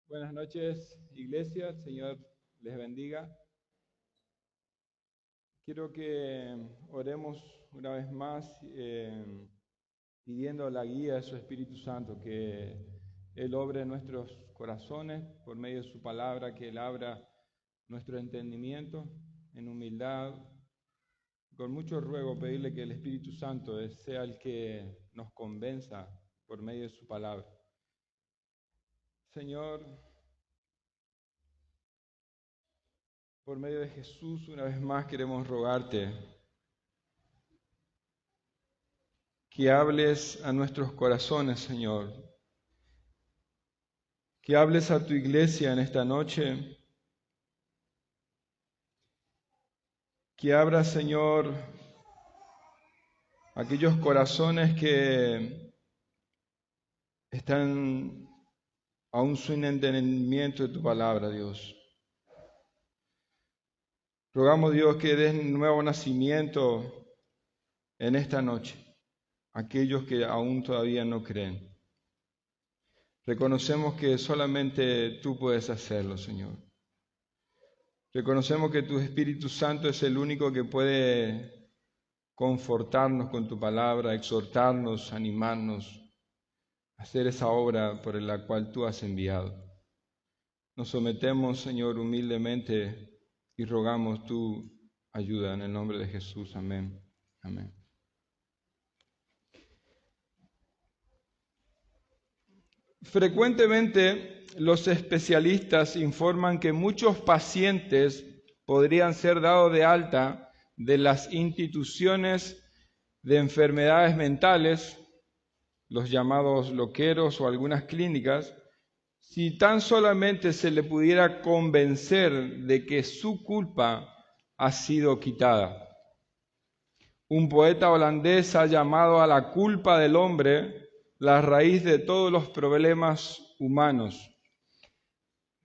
Buenas noches, iglesia. El Señor les bendiga. Quiero que oremos una vez más pidiendo la guía de su Espíritu Santo, que Él obre en nuestros corazones por medio de su palabra, que Él abra nuestro entendimiento en humildad. Con mucho ruego pedirle que el Espíritu Santo sea el que nos convenza por medio de su palabra. Señor, por medio de Jesús, una vez más queremos rogarte que hables a nuestros corazones, Señor. Que hables a tu iglesia en esta noche. Que abras, Señor, aquellos corazones que están aún sin entendimiento de tu palabra, Dios. Rogamos, Dios, que des nuevo nacimiento en esta noche a aquellos que aún todavía no creen. Reconocemos que solamente tú puedes hacerlo, Señor. Reconocemos que tu Espíritu Santo es el único que puede confortarnos con tu palabra, exhortarnos, animarnos, hacer esa obra por la cual tú has enviado. Nos sometemos, Señor, humildemente y rogamos tu ayuda en el nombre de Jesús. Amén. Amén. Frecuentemente los especialistas informan que muchos pacientes podrían ser dados de alta de las instituciones de enfermedades mentales, los llamados loqueros o algunas clínicas, si tan solamente se le pudiera convencer de que su culpa ha sido quitada. Un poeta holandés ha llamado a la culpa del hombre la raíz de todos los problemas humanos.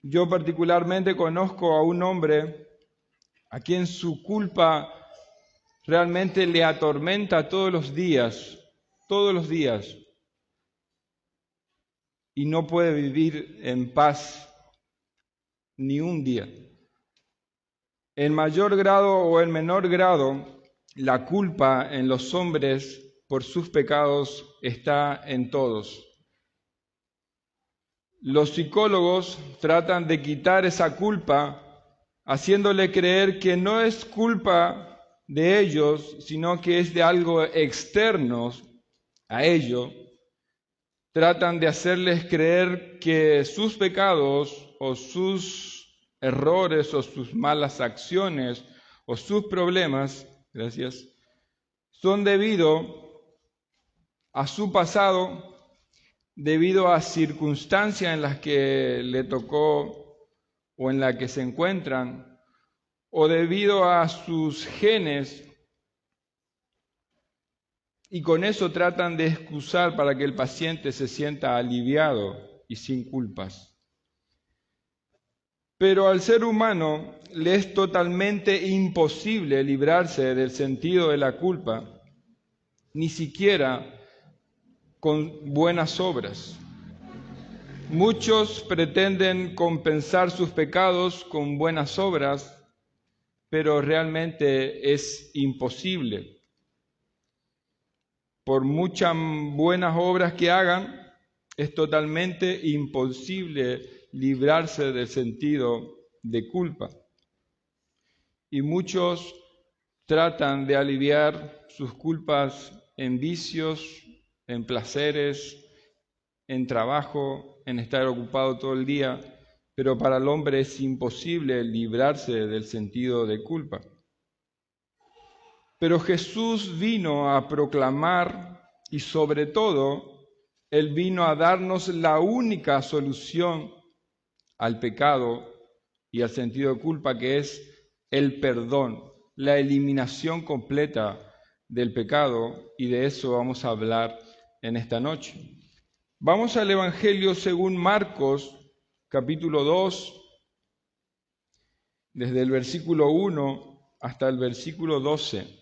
Yo particularmente conozco a un hombre a quien su culpa realmente le atormenta todos los días, y no puede vivir en paz ni un día. En mayor grado o en menor grado, la culpa en los hombres por sus pecados está en todos. Los psicólogos tratan de quitar esa culpa haciéndole creer que no es culpa de ellos, sino que es de algo externo a ello. Tratan de hacerles creer que sus pecados o sus errores o sus malas acciones o sus problemas, son debido a su pasado, debido a circunstancias en las que le tocó o en las que se encuentran, o debido a sus genes, y con eso tratan de excusar para que el paciente se sienta aliviado y sin culpas. Pero al ser humano le es totalmente imposible librarse del sentido de la culpa, ni siquiera con buenas obras. Muchos pretenden compensar sus pecados con buenas obras, pero realmente es imposible. Por muchas buenas obras que hagan, es totalmente imposible librarse del sentido de culpa. Y muchos tratan de aliviar sus culpas en vicios, en placeres, en trabajo, en estar ocupado todo el día, pero para el hombre es imposible librarse del sentido de culpa. Pero Jesús vino a proclamar y sobre todo, Él vino a darnos la única solución al pecado y al sentido de culpa, que es el perdón, la eliminación completa del pecado, y de eso vamos a hablar en esta noche. Vamos al Evangelio según Marcos, capítulo 2, desde el versículo 1 hasta el versículo 12.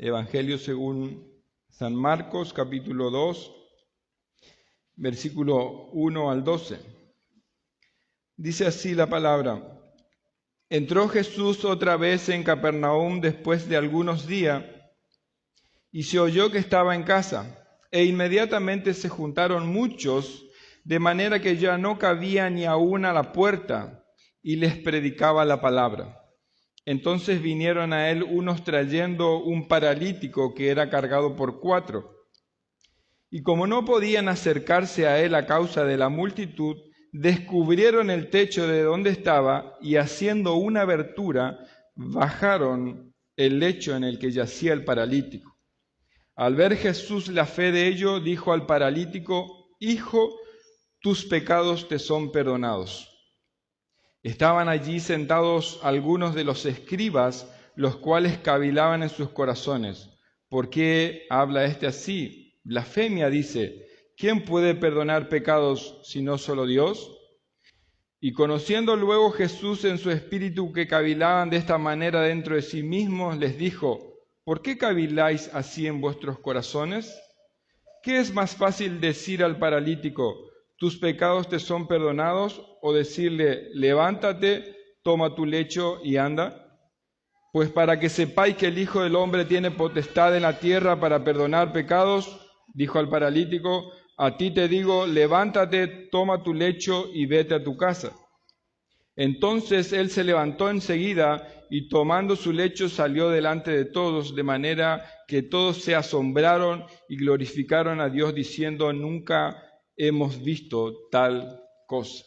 Evangelio según San Marcos capítulo 2, versículo 1 al 12. Dice así la palabra: Entró Jesús otra vez en Capernaum después de algunos días, y se oyó que estaba en casa, e inmediatamente se juntaron muchos, de manera que ya no cabía ni aún a la puerta, y les predicaba la palabra. Entonces vinieron a él unos trayendo un paralítico que era cargado por 4. Y como no podían acercarse a él a causa de la multitud, descubrieron el techo de donde estaba y haciendo una abertura, bajaron el lecho en el que yacía el paralítico. Al ver Jesús la fe de ellos, dijo al paralítico: Hijo, tus pecados te son perdonados. Estaban allí sentados algunos de los escribas, los cuales cavilaban en sus corazones: ¿por qué habla éste así? Blasfemia dice. ¿Quién puede perdonar pecados sino solo Dios? Y conociendo luego Jesús en su espíritu que cavilaban de esta manera dentro de sí mismos, les dijo: ¿por qué caviláis así en vuestros corazones? ¿Qué es más fácil decir al paralítico: tus pecados te son perdonados, o decirle: levántate, toma tu lecho y anda? Pues para que sepáis que el Hijo del Hombre tiene potestad en la tierra para perdonar pecados, dijo al paralítico, a ti te digo, levántate, toma tu lecho y vete a tu casa. Entonces él se levantó enseguida y tomando su lecho salió delante de todos, de manera que todos se asombraron y glorificaron a Dios diciendo: nunca hemos visto tal cosa.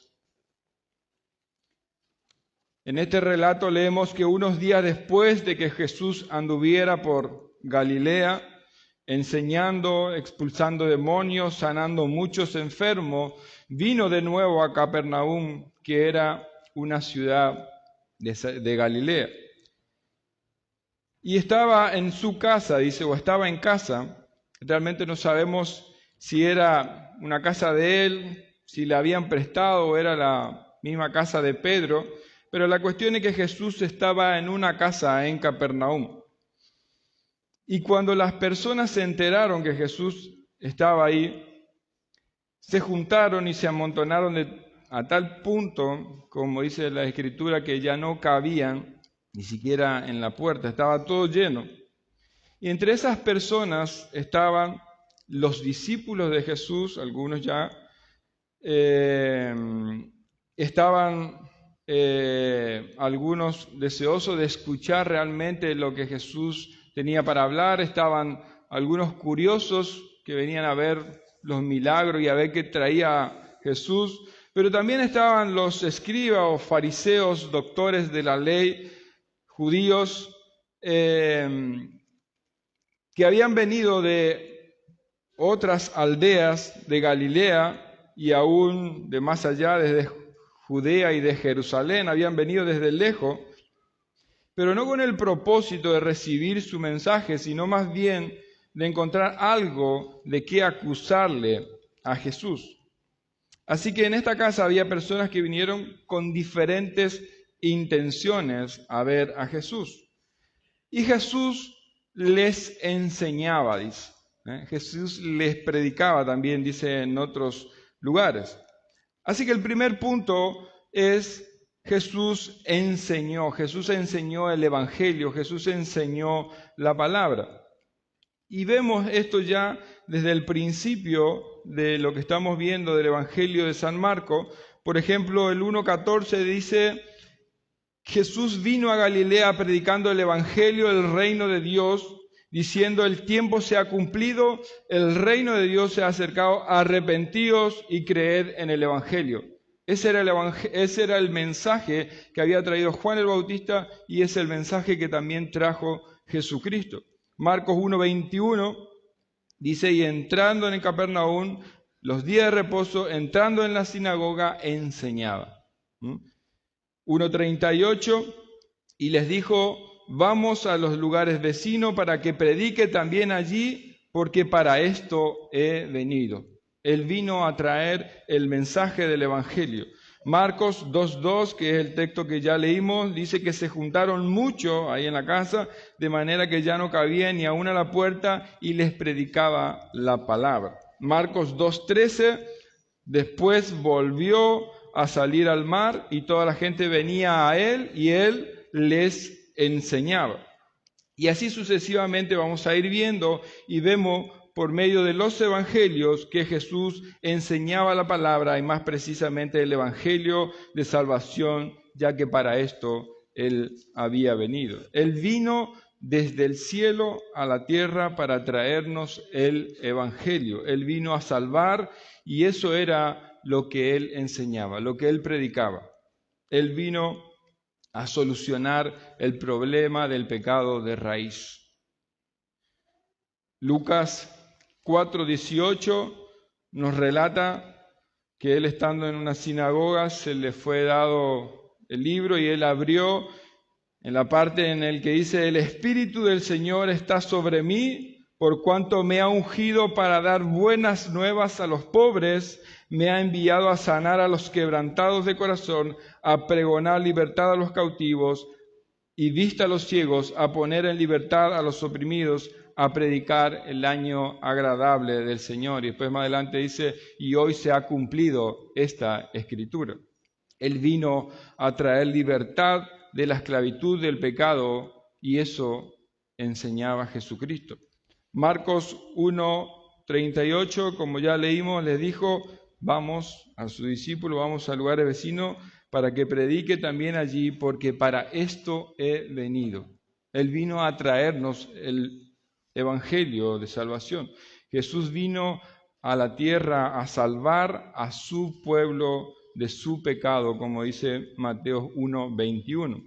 En este relato leemos que unos días después de que Jesús anduviera por Galilea, enseñando, expulsando demonios, sanando muchos enfermos, vino de nuevo a Capernaum, que era una ciudad de Galilea. Y estaba en su casa, dice, o estaba en casa. Realmente no sabemos si era una casa de él, si le habían prestado o era la misma casa de Pedro, pero la cuestión es que Jesús estaba en una casa en Capernaum. Y cuando las personas se enteraron que Jesús estaba ahí, se juntaron y se amontonaron a tal punto, como dice la Escritura, que ya no cabían ni siquiera en la puerta, estaba todo lleno. Y entre esas personas estaban los discípulos de Jesús, algunos ya, estaban algunos deseosos de escuchar realmente lo que Jesús tenía para hablar, estaban algunos curiosos que venían a ver los milagros y a ver qué traía Jesús, pero también estaban los escribas o fariseos, doctores de la ley, judíos, que habían venido de otras aldeas de Galilea y aún de más allá, desde Judea y de Jerusalén, habían venido desde lejos, pero no con el propósito de recibir su mensaje, sino más bien de encontrar algo de qué acusarle a Jesús. Así que en esta casa había personas que vinieron con diferentes intenciones a ver a Jesús. Y Jesús les enseñaba, dice. Jesús les predicaba también, dice en otros lugares. Así que el primer punto es Jesús enseñó el Evangelio, Jesús enseñó la palabra. Y vemos esto ya desde el principio de lo que estamos viendo del Evangelio de San Marcos. Por ejemplo, el 1:14 dice: Jesús vino a Galilea predicando el Evangelio del reino de Dios, diciendo: el tiempo se ha cumplido, el reino de Dios se ha acercado, arrepentíos y creed en el Evangelio. Ese era el mensaje que había traído Juan el Bautista y es el mensaje que también trajo Jesucristo. Marcos 1:21 dice: y entrando en Capernaum, los días de reposo, entrando en la sinagoga, enseñaba. 1:38, y les dijo: vamos a los lugares vecinos para que predique también allí, porque para esto he venido. Él vino a traer el mensaje del Evangelio. Marcos 2:2, que es el texto que ya leímos, dice que se juntaron mucho ahí en la casa, de manera que ya no cabía ni aún a la puerta, y les predicaba la palabra. Marcos 2:13, después volvió a salir al mar y toda la gente venía a él y él les enseñaba. Y así sucesivamente vamos a ir viendo y vemos por medio de los evangelios que Jesús enseñaba la palabra y más precisamente el evangelio de salvación, ya que para esto Él había venido. Él vino desde el cielo a la tierra para traernos el evangelio. Él vino a salvar y eso era lo que Él enseñaba, lo que Él predicaba. Él vino a solucionar el problema del pecado de raíz. Lucas 4:18 nos relata que él, estando en una sinagoga, se le fue dado el libro y él abrió en la parte en la que dice: el Espíritu del Señor está sobre mí, por cuanto me ha ungido para dar buenas nuevas a los pobres, me ha enviado a sanar a los quebrantados de corazón, a pregonar libertad a los cautivos y vista a los ciegos, a poner en libertad a los oprimidos, a predicar el año agradable del Señor. Y después más adelante dice: y hoy se ha cumplido esta escritura. Él vino a traer libertad de la esclavitud del pecado y eso enseñaba Jesucristo. Marcos 1:38, como ya leímos, les dijo: vamos a su discípulo, vamos al lugar vecino para que predique también allí, porque para esto he venido. Él vino a traernos el evangelio de salvación. Jesús vino a la tierra a salvar a su pueblo de su pecado, como dice Mateo 1:21.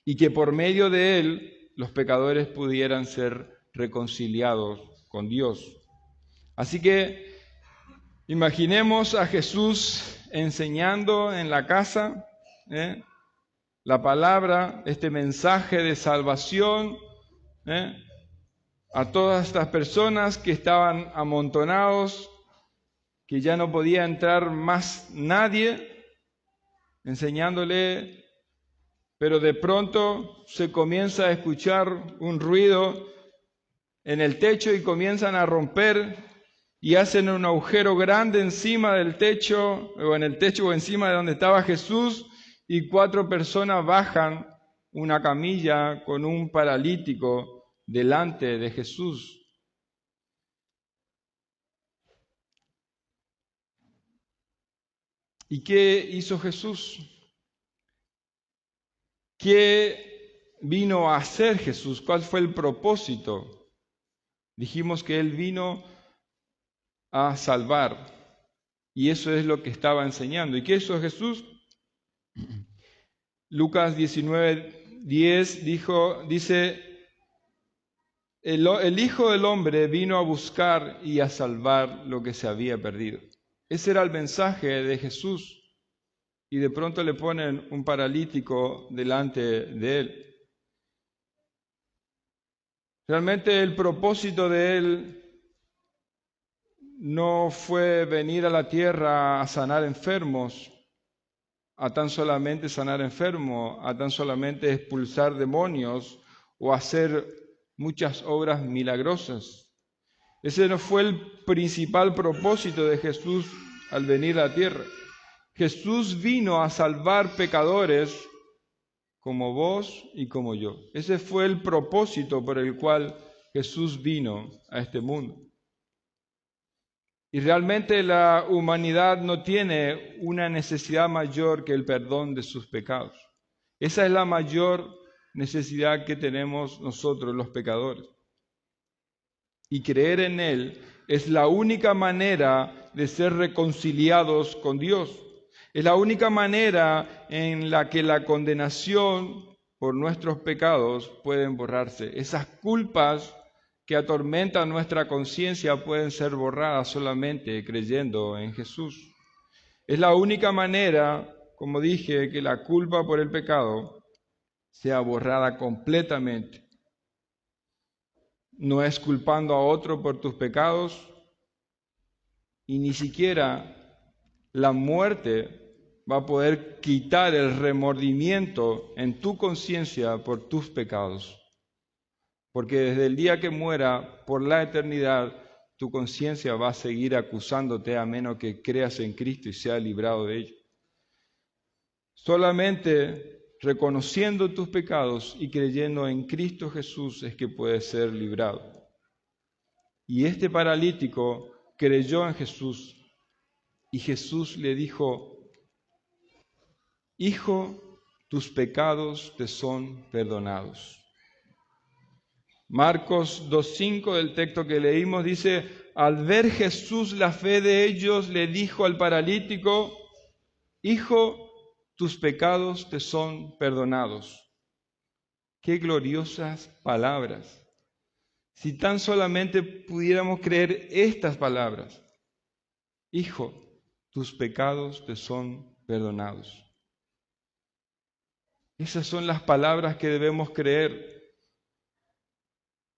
Y que por medio de él los pecadores pudieran ser reconciliados con Dios. Así que imaginemos a Jesús enseñando en la casa la palabra, este mensaje de salvación a todas estas personas que estaban amontonados, que ya no podía entrar más nadie, enseñándole, pero de pronto se comienza a escuchar un ruido en el techo y comienzan a romper y hacen un agujero grande encima del techo, o en el techo o encima de donde estaba Jesús, y 4 personas bajan una camilla con un paralítico delante de Jesús. ¿Y qué hizo Jesús? ¿Qué vino a hacer Jesús? ¿Cuál fue el propósito? Dijimos que Él vino a salvar, y eso es lo que estaba enseñando. ¿Y qué hizo Jesús? Lucas 19:10 dice: el Hijo del Hombre vino a buscar y a salvar lo que se había perdido. Ese era el mensaje de Jesús. Y de pronto le ponen un paralítico delante de él. Realmente el propósito de él no fue venir a la tierra a sanar enfermos, a tan solamente sanar enfermos, a tan solamente expulsar demonios o hacer muchas obras milagrosas. Ese no fue el principal propósito de Jesús al venir a la tierra. Jesús vino a salvar pecadores como vos y como yo. Ese fue el propósito por el cual Jesús vino a este mundo. Y realmente la humanidad no tiene una necesidad mayor que el perdón de sus pecados. Esa es la mayor necesidad que tenemos nosotros los pecadores. Y creer en Él es la única manera de ser reconciliados con Dios. Es la única manera en la que la condenación por nuestros pecados pueden borrarse. Esas culpas que atormentan nuestra conciencia pueden ser borradas solamente creyendo en Jesús. Es la única manera, como dije, que la culpa por el pecado sea borrada completamente. No es culpando a otro por tus pecados y ni siquiera la muerte va a poder quitar el remordimiento en tu conciencia por tus pecados. Porque desde el día que muera, por la eternidad, tu conciencia va a seguir acusándote a menos que creas en Cristo y seas librado de ello. Solamente reconociendo tus pecados y creyendo en Cristo Jesús es que puedes ser librado. Y este paralítico creyó en Jesús y Jesús le dijo: Hijo, tus pecados te son perdonados. Marcos 2:5 del texto que leímos dice: al ver Jesús la fe de ellos, le dijo al paralítico: Hijo, tus pecados te son perdonados. Qué gloriosas palabras. Si tan solamente pudiéramos creer estas palabras: Hijo, tus pecados te son perdonados. Esas son las palabras que debemos creer.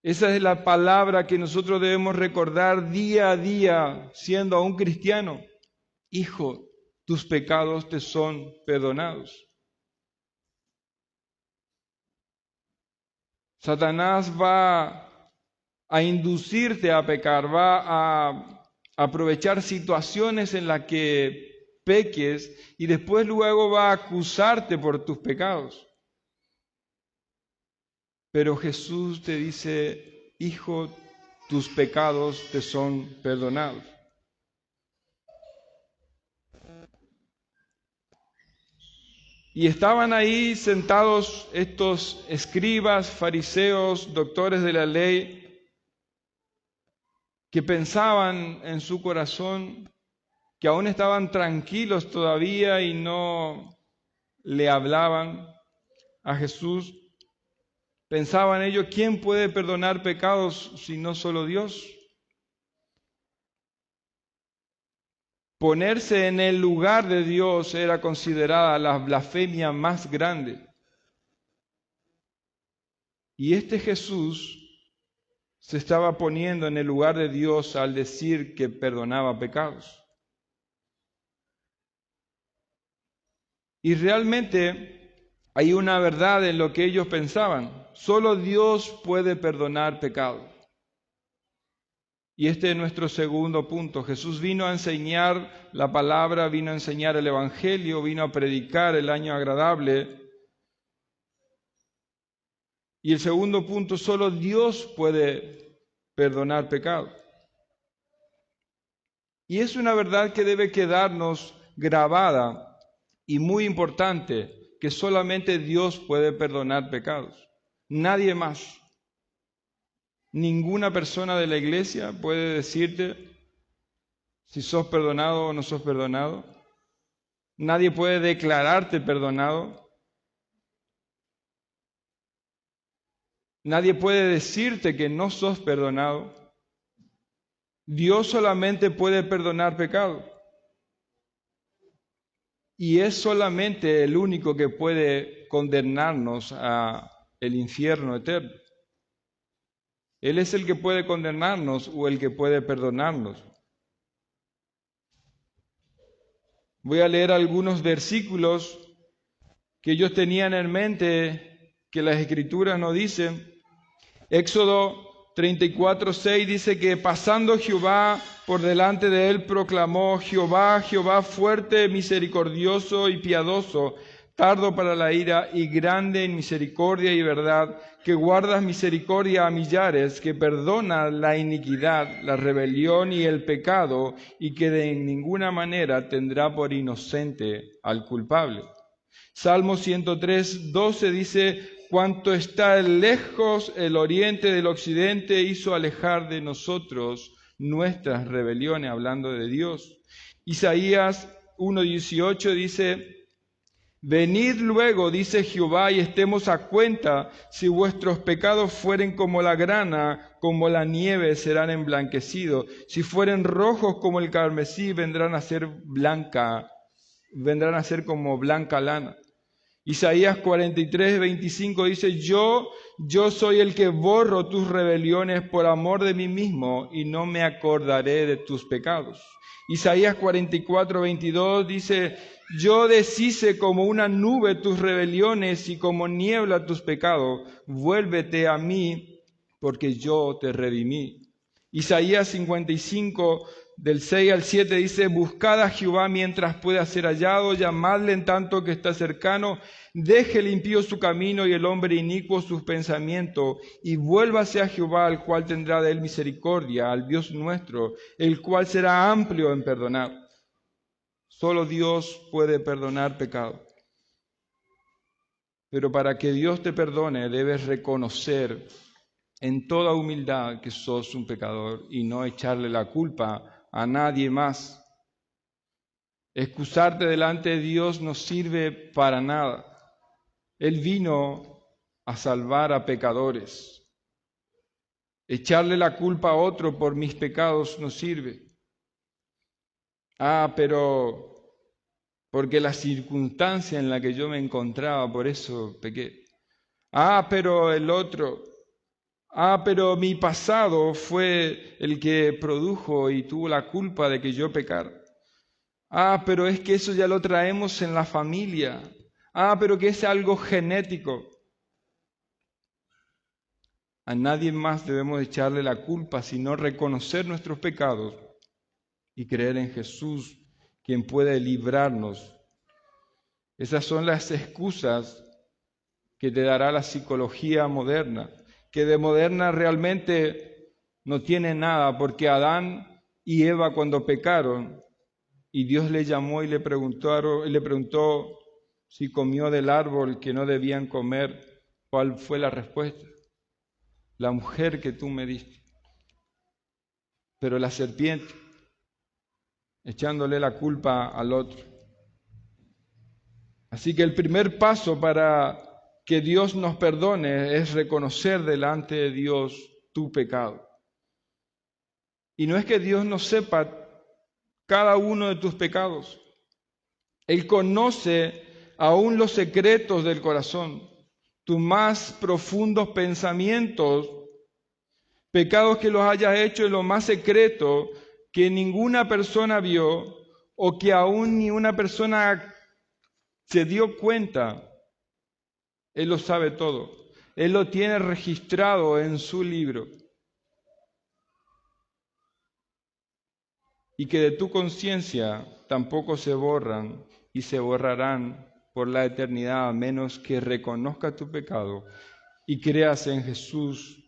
Esa es la palabra que nosotros debemos recordar día a día siendo aún cristiano. Hijo, tus pecados te son perdonados. Satanás va a inducirte a pecar, va a aprovechar situaciones en las que peques y después luego va a acusarte por tus pecados. Pero Jesús te dice: Hijo, tus pecados te son perdonados. Y estaban ahí sentados estos escribas, fariseos, doctores de la ley, que pensaban en su corazón que aún estaban tranquilos todavía y no le hablaban a Jesús. Pensaban ellos: ¿quién puede perdonar pecados si no solo Dios? Ponerse en el lugar de Dios era considerada la blasfemia más grande. Y este Jesús se estaba poniendo en el lugar de Dios al decir que perdonaba pecados. Y realmente hay una verdad en lo que ellos pensaban. Solo Dios puede perdonar pecado. Y este es nuestro segundo punto. Jesús vino a enseñar la palabra, vino a enseñar el Evangelio, vino a predicar el año agradable. Y el segundo punto: solo Dios puede perdonar pecado. Y es una verdad que debe quedarnos grabada y muy importante, que solamente Dios puede perdonar pecados. Nadie más. Ninguna persona de la iglesia puede decirte si sos perdonado o no sos perdonado. Nadie puede declararte perdonado. Nadie puede decirte que no sos perdonado. Dios solamente puede perdonar pecado. Y es solamente el único que puede condenarnos al infierno eterno. Él es el que puede condenarnos o el que puede perdonarnos. Voy a leer algunos versículos que ellos tenían en mente, que las Escrituras nos dicen. Éxodo 34:6 dice que pasando Jehová por delante de él proclamó: Jehová, Jehová fuerte, misericordioso y piadoso, tardo para la ira y grande en misericordia y verdad, que guardas misericordia a millares, que perdona la iniquidad, la rebelión y el pecado, y que de ninguna manera tendrá por inocente al culpable. Salmo 103:12 dice: cuanto está lejos el oriente del occidente, hizo alejar de nosotros nuestras rebeliones, hablando de Dios. Isaías 1:18 dice: venid luego, dice Jehová, y estemos a cuenta. Si vuestros pecados fueren como la grana, como la nieve serán emblanquecidos. Si fueren rojos como el carmesí, vendrán a ser como blanca lana. Isaías 43, 25 dice, yo soy el que borro tus rebeliones por amor de mí mismo y no me acordaré de tus pecados. Isaías 44, 22 dice, yo deshice como una nube tus rebeliones y como niebla tus pecados. Vuélvete a mí porque yo te redimí. Isaías 55, del 6 al 7 dice, buscad a Jehová mientras pueda ser hallado, llamadle en tanto que está cercano, deje el impío su camino y el hombre inicuo sus pensamientos, y vuélvase a Jehová, al cual tendrá de él misericordia, al Dios nuestro, el cual será amplio en perdonar. Solo Dios puede perdonar pecado. Pero para que Dios te perdone, debes reconocer en toda humildad que sos un pecador y no echarle la culpa a nadie más. Excusarte delante de Dios no sirve para nada. Él vino a salvar a pecadores. Echarle la culpa a otro por mis pecados no sirve. Pero porque la circunstancia en la que yo me encontraba, por eso pequé. Pero el otro. Pero mi pasado fue el que produjo y tuvo la culpa de que yo pecara. Pero es que eso ya lo traemos en la familia. Pero que es algo genético. A nadie más debemos echarle la culpa, sino reconocer nuestros pecados y creer en Jesús, quien puede librarnos. Esas son las excusas que te dará la psicología moderna, que de moderna realmente no tiene nada, porque Adán y Eva cuando pecaron y Dios le llamó y le preguntó si comió del árbol que no debían comer, ¿cuál fue la respuesta? La mujer que tú me diste. Pero la serpiente, echándole la culpa al otro. Así que el primer paso para que Dios nos perdone es reconocer delante de Dios tu pecado. Y no es que Dios no sepa cada uno de tus pecados. Él conoce aún los secretos del corazón, tus más profundos pensamientos, pecados que los hayas hecho en lo más secreto, que ninguna persona vio o que aún ni una persona se dio cuenta. Él lo sabe todo. Él lo tiene registrado en su libro. Y que de tu conciencia tampoco se borran y se borrarán por la eternidad, a menos que reconozcas tu pecado y creas en Jesús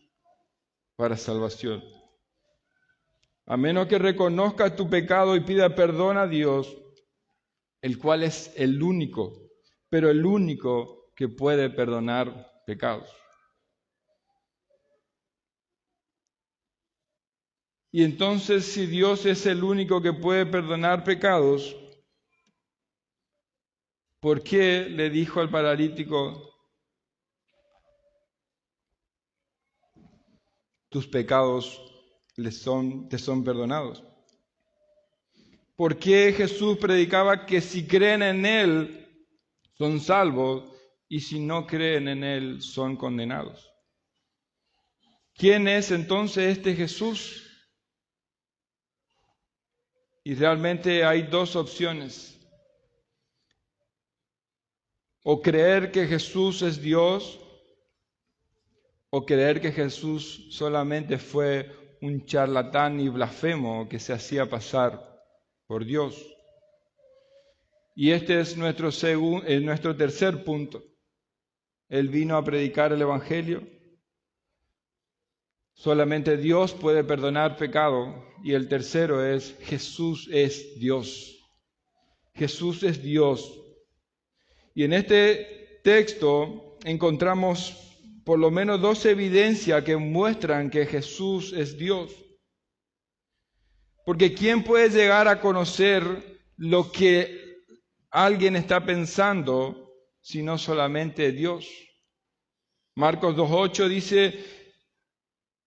para salvación. A menos que reconozcas tu pecado y pida perdón a Dios, el cual es el único, pero el único que puede perdonar pecados. Y entonces, si Dios es el único que puede perdonar pecados, ¿por qué le dijo al paralítico, tus pecados te son perdonados? ¿Por qué Jesús predicaba que si creen en Él son salvos y si no creen en Él son condenados? ¿Quién es entonces este Jesús? Y realmente hay dos opciones. O creer que Jesús es Dios, o creer que Jesús solamente fue un charlatán y blasfemo que se hacía pasar por Dios. Y este es nuestro tercer punto. Él vino a predicar el Evangelio. Solamente Dios puede perdonar pecado. Y el tercero es, Jesús es Dios. Jesús es Dios. Y en este texto encontramos por lo menos dos evidencias que muestran que Jesús es Dios. Porque ¿quién puede llegar a conocer lo que alguien está pensando si no solamente Dios? Marcos 2:8 dice,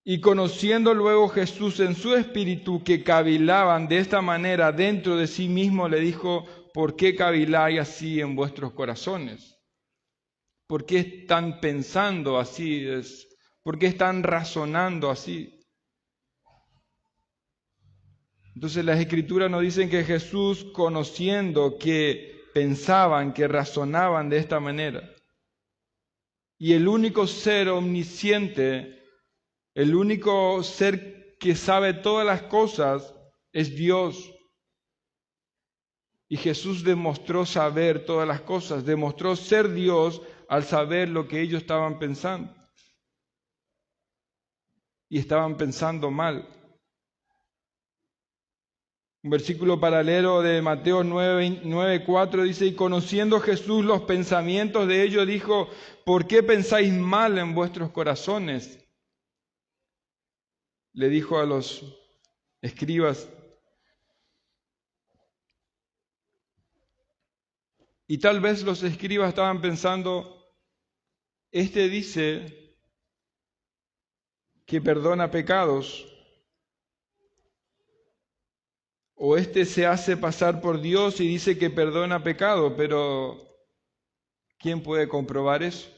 y conociendo luego Jesús en su espíritu que cavilaban de esta manera dentro de sí mismo, le dijo, ¿por qué caviláis así en vuestros corazones? ¿Por qué están pensando así? ¿Por qué están razonando así? Entonces las Escrituras nos dicen que Jesús, conociendo que pensaban, que razonaban de esta manera, y el único ser omnisciente, el único ser que sabe todas las cosas, es Dios. Y Jesús demostró saber todas las cosas, demostró ser Dios al saber lo que ellos estaban pensando. Y estaban pensando mal. Un versículo paralelo de Mateo 9:4 dice, y conociendo Jesús los pensamientos de ellos, dijo, ¿por qué pensáis mal en vuestros corazones? Le dijo a los escribas. Y tal vez los escribas estaban pensando, este dice que perdona pecados, o este se hace pasar por Dios y dice que perdona pecado, pero ¿quién puede comprobar eso?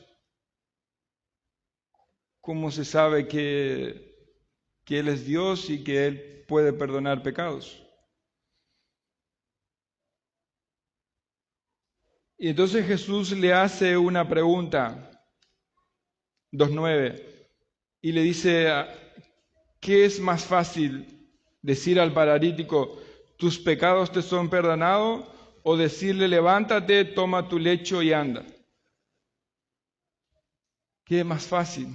¿Cómo se sabe que Él es Dios y que Él puede perdonar pecados? Y entonces Jesús le hace una pregunta, 2:9, y le dice, ¿qué es más fácil? ¿Decir al paralítico, tus pecados te son perdonados? ¿O decirle, levántate, toma tu lecho y anda? ¿Qué es más fácil?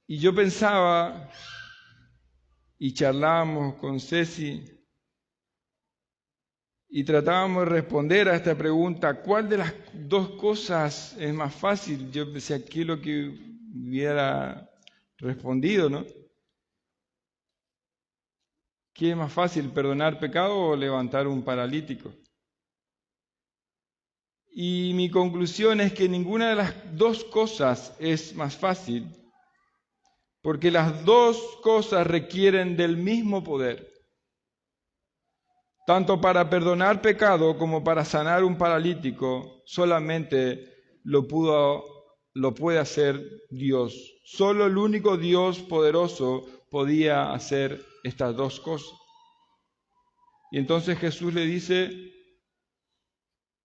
Y yo pensaba, y charlábamos con Ceci, y tratábamos de responder a esta pregunta, ¿cuál de las dos cosas es más fácil? Yo pensé, ¿qué es lo que hubiera respondido, no? ¿Qué es más fácil, perdonar pecado o levantar un paralítico? Y mi conclusión es que ninguna de las dos cosas es más fácil, porque las dos cosas requieren del mismo poder. Tanto para perdonar pecado como para sanar un paralítico, solamente lo puede hacer Dios. Solo el único Dios poderoso podía hacer estas dos cosas. Y entonces Jesús le dice,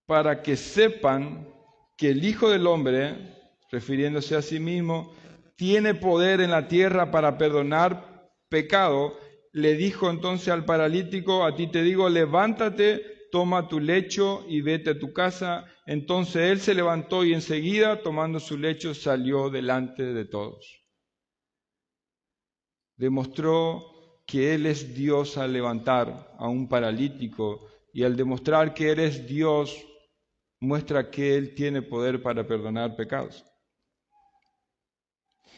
para que sepan que el Hijo del Hombre, refiriéndose a sí mismo, tiene poder en la tierra para perdonar pecado, le dijo entonces al paralítico, a ti te digo, levántate, toma tu lecho y vete a tu casa. Entonces él se levantó y enseguida, tomando su lecho, salió delante de todos. Demostró que Él es Dios al levantar a un paralítico, y al demostrar que Él es Dios, muestra que Él tiene poder para perdonar pecados.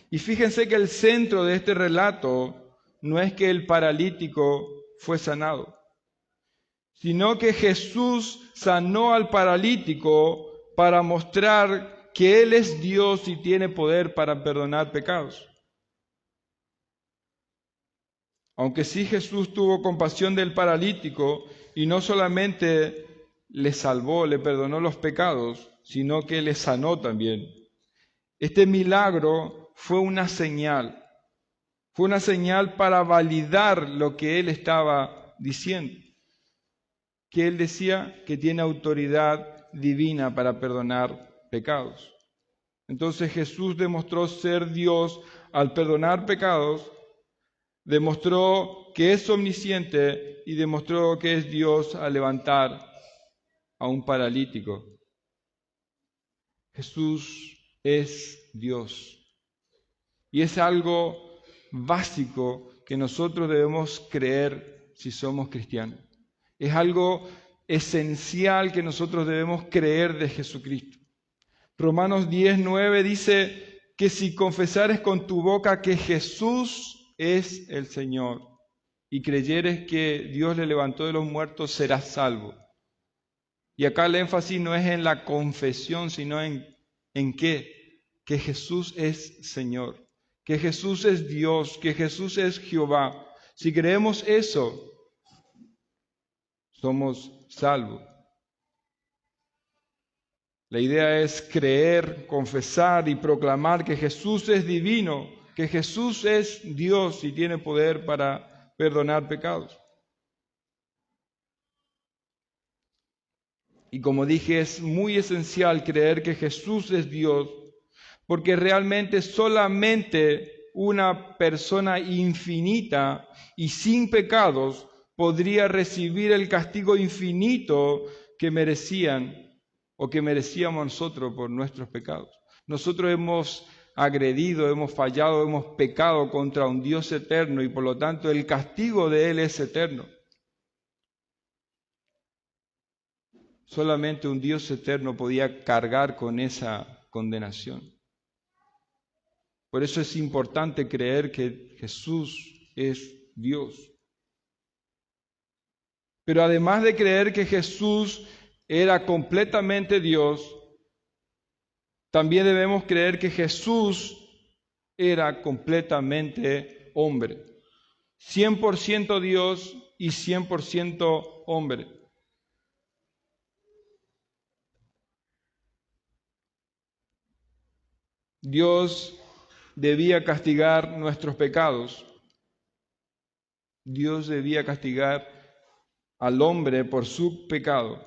Y fíjense que el centro de este relato no es que el paralítico fue sanado, sino que Jesús sanó al paralítico para mostrar que Él es Dios y tiene poder para perdonar pecados. Aunque sí Jesús tuvo compasión del paralítico y no solamente le salvó, le perdonó los pecados, sino que le sanó también. Este milagro fue una señal para validar lo que él estaba diciendo, que él decía que tiene autoridad divina para perdonar pecados. Entonces Jesús demostró ser Dios al perdonar pecados, demostró que es omnisciente y demostró que es Dios al levantar a un paralítico. Jesús es Dios. Y es algo básico que nosotros debemos creer si somos cristianos. Es algo esencial que nosotros debemos creer de Jesucristo. Romanos 10:9 dice que si confesares con tu boca que Jesús es el Señor y creyeres que Dios le levantó de los muertos, serás salvo. Y acá el énfasis no es en la confesión, sino en qué, que Jesús es Señor, que Jesús es Dios, que Jesús es Jehová. Si creemos eso, somos salvos. La idea es creer, confesar y proclamar que Jesús es divino, que Jesús es Dios y tiene poder para perdonar pecados. Y como dije, es muy esencial creer que Jesús es Dios, porque realmente solamente una persona infinita y sin pecados podría recibir el castigo infinito que merecían o que merecíamos nosotros por nuestros pecados. Nosotros hemos agredido, hemos fallado, hemos pecado contra un Dios eterno y por lo tanto el castigo de Él es eterno. Solamente un Dios eterno podía cargar con esa condenación. Por eso es importante creer que Jesús es Dios. Pero además de creer que Jesús era completamente Dios, también debemos creer que Jesús era completamente hombre. 100% Dios y 100% hombre. Dios debía castigar nuestros pecados. Dios debía castigar al hombre por su pecado.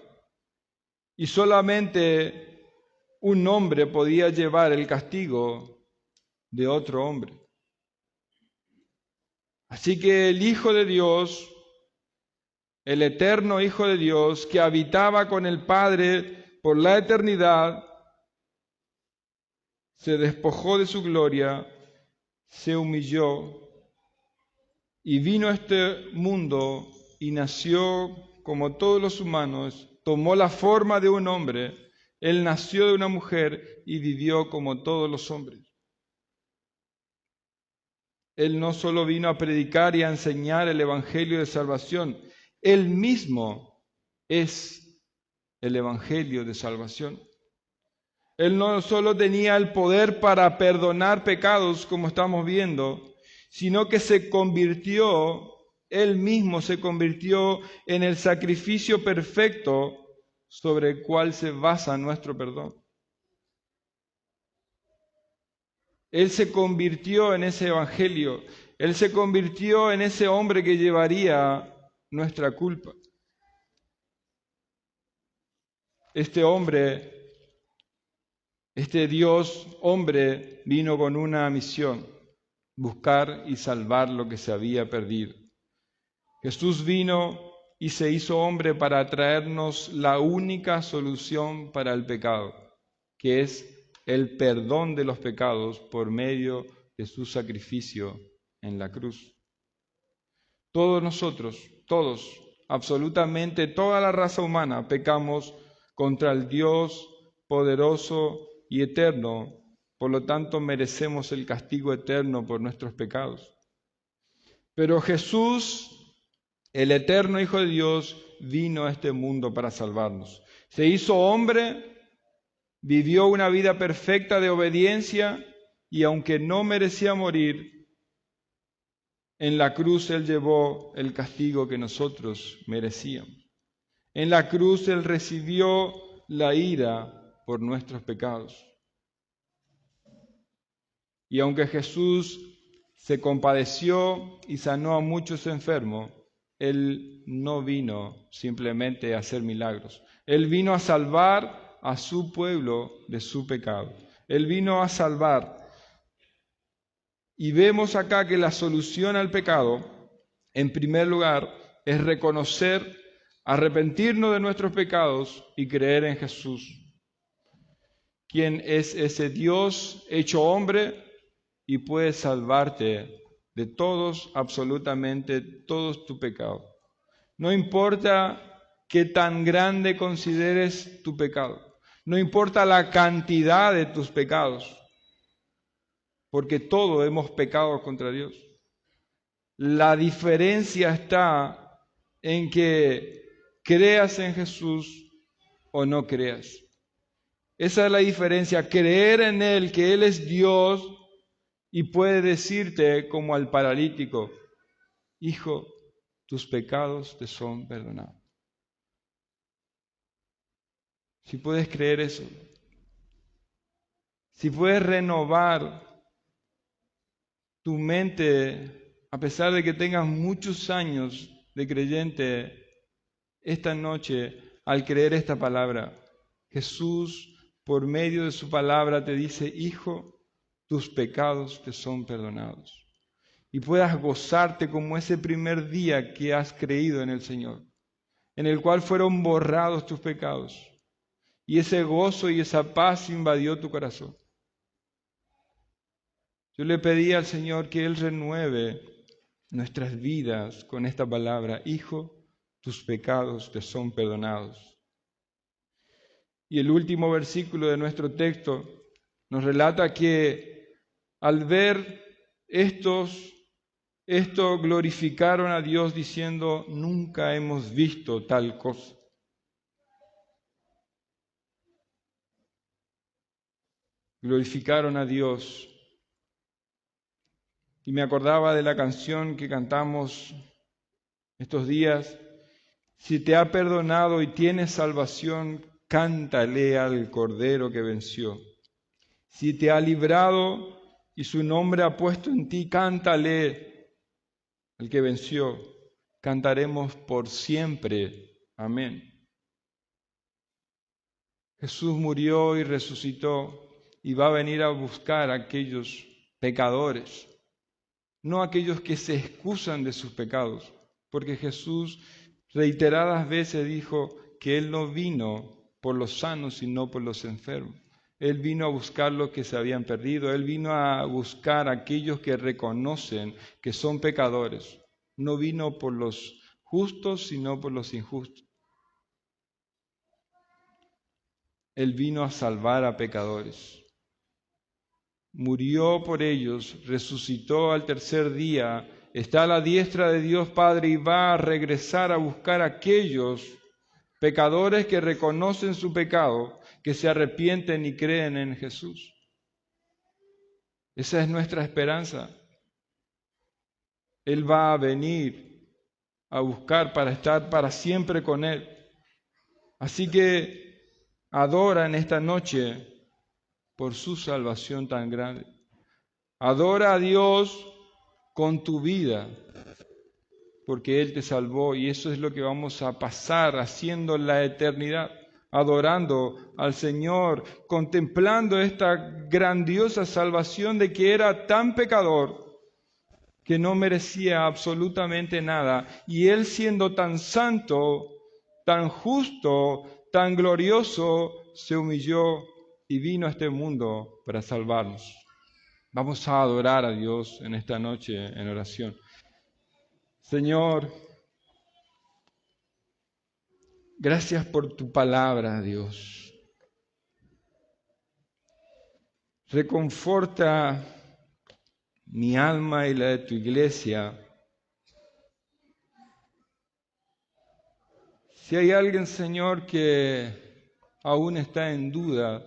Y solamente un hombre podía llevar el castigo de otro hombre. Así que el Hijo de Dios, el eterno Hijo de Dios, que habitaba con el Padre por la eternidad, se despojó de su gloria, se humilló y vino a este mundo y nació como todos los humanos, tomó la forma de un hombre, él nació de una mujer y vivió como todos los hombres. Él no solo vino a predicar y a enseñar el Evangelio de salvación, él mismo es el Evangelio de salvación. Él no solo tenía el poder para perdonar pecados, como estamos viendo, sino que él mismo se convirtió en el sacrificio perfecto sobre el cual se basa nuestro perdón. Él se convirtió en ese evangelio, Él se convirtió en ese hombre que llevaría nuestra culpa. Este hombre, este Dios hombre vino con una misión: buscar y salvar lo que se había perdido. Jesús vino y se hizo hombre para traernos la única solución para el pecado, que es el perdón de los pecados por medio de su sacrificio en la cruz. Todos nosotros, todos, absolutamente toda la raza humana, pecamos contra el Dios poderoso y eterno. Por lo tanto, merecemos el castigo eterno por nuestros pecados. Pero Jesús, el eterno Hijo de Dios, vino a este mundo para salvarnos. Se hizo hombre, vivió una vida perfecta de obediencia y aunque no merecía morir, en la cruz Él llevó el castigo que nosotros merecíamos. En la cruz Él recibió la ira por nuestros pecados. Y aunque Jesús se compadeció y sanó a muchos enfermos, Él no vino simplemente a hacer milagros. Él vino a salvar a su pueblo de su pecado. Él vino a salvar. Y vemos acá que la solución al pecado, en primer lugar, es reconocer, arrepentirnos de nuestros pecados y creer en Jesús, quien es ese Dios hecho hombre y puede salvarte de todos, absolutamente todos tus pecados. No importa qué tan grande consideres tu pecado, no importa la cantidad de tus pecados, porque todos hemos pecado contra Dios. La diferencia está en que creas en Jesús o no creas. Esa es la diferencia, creer en Él, que Él es Dios y puede decirte como al paralítico: hijo, tus pecados te son perdonados. Si puedes creer eso, si puedes renovar tu mente, a pesar de que tengas muchos años de creyente, esta noche, al creer esta palabra, Jesús, por medio de su palabra, te dice: hijo, tus pecados te son perdonados. Y puedas gozarte como ese primer día que has creído en el Señor, en el cual fueron borrados tus pecados. Y ese gozo y esa paz invadió tu corazón. Yo le pedí al Señor que Él renueve nuestras vidas con esta palabra: hijo, tus pecados te son perdonados. Y el último versículo de nuestro texto nos relata que al ver esto glorificaron a Dios diciendo: nunca hemos visto tal cosa. Glorificaron a Dios. Y me acordaba de la canción que cantamos estos días: si te ha perdonado y tienes salvación, cántale al Cordero que venció. Si te ha librado y su nombre ha puesto en ti, cántale al que venció. Cantaremos por siempre. Amén. Jesús murió y resucitó y va a venir a buscar a aquellos pecadores, no aquellos que se excusan de sus pecados, porque Jesús reiteradas veces dijo que Él no vino por los sanos, sino por los enfermos. Él vino a buscar los que se habían perdido. Él vino a buscar a aquellos que reconocen que son pecadores. No vino por los justos, sino por los injustos. Él vino a salvar a pecadores. Murió por ellos, resucitó al tercer día, está a la diestra de Dios Padre y va a regresar a buscar a aquellos pecadores que reconocen su pecado, que se arrepienten y creen en Jesús. Esa es nuestra esperanza. Él va a venir a buscar para estar para siempre con Él. Así que adora en esta noche por su salvación tan grande. Adora a Dios con tu vida, porque Él te salvó, y eso es lo que vamos a pasar haciendo en la eternidad, adorando al Señor, contemplando esta grandiosa salvación de que era tan pecador que no merecía absolutamente nada, y Él siendo tan santo, tan justo, tan glorioso, se humilló y vino a este mundo para salvarnos. Vamos a adorar a Dios en esta noche en oración. Señor, gracias por tu palabra, Dios. Reconforta mi alma y la de tu iglesia. Si hay alguien, Señor, que aún está en duda,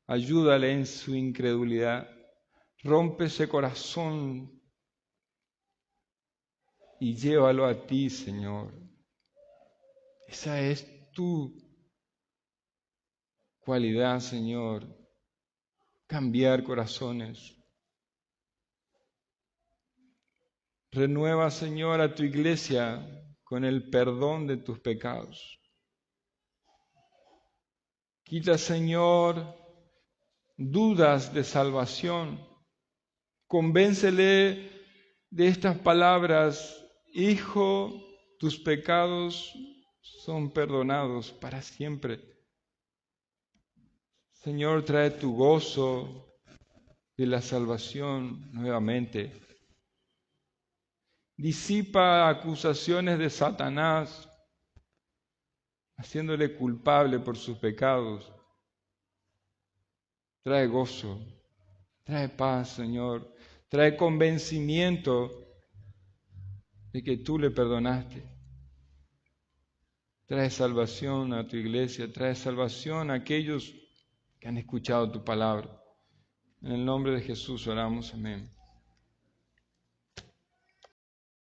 ayúdale en su incredulidad. Rompe ese corazón y llévalo a ti, Señor. Esa es tu cualidad, Señor. Cambiar corazones. Renueva, Señor, a tu iglesia con el perdón de tus pecados. Quita, Señor, dudas de salvación. Convéncele de estas palabras: hijo, tus pecados son perdonados para siempre. Señor, trae tu gozo de la salvación nuevamente. Disipa acusaciones de Satanás, haciéndole culpable por sus pecados. Trae gozo, trae paz, Señor. Trae convencimiento de que tú le perdonaste. Trae salvación a tu iglesia, trae salvación a aquellos que han escuchado tu palabra. En el nombre de Jesús oramos, amén.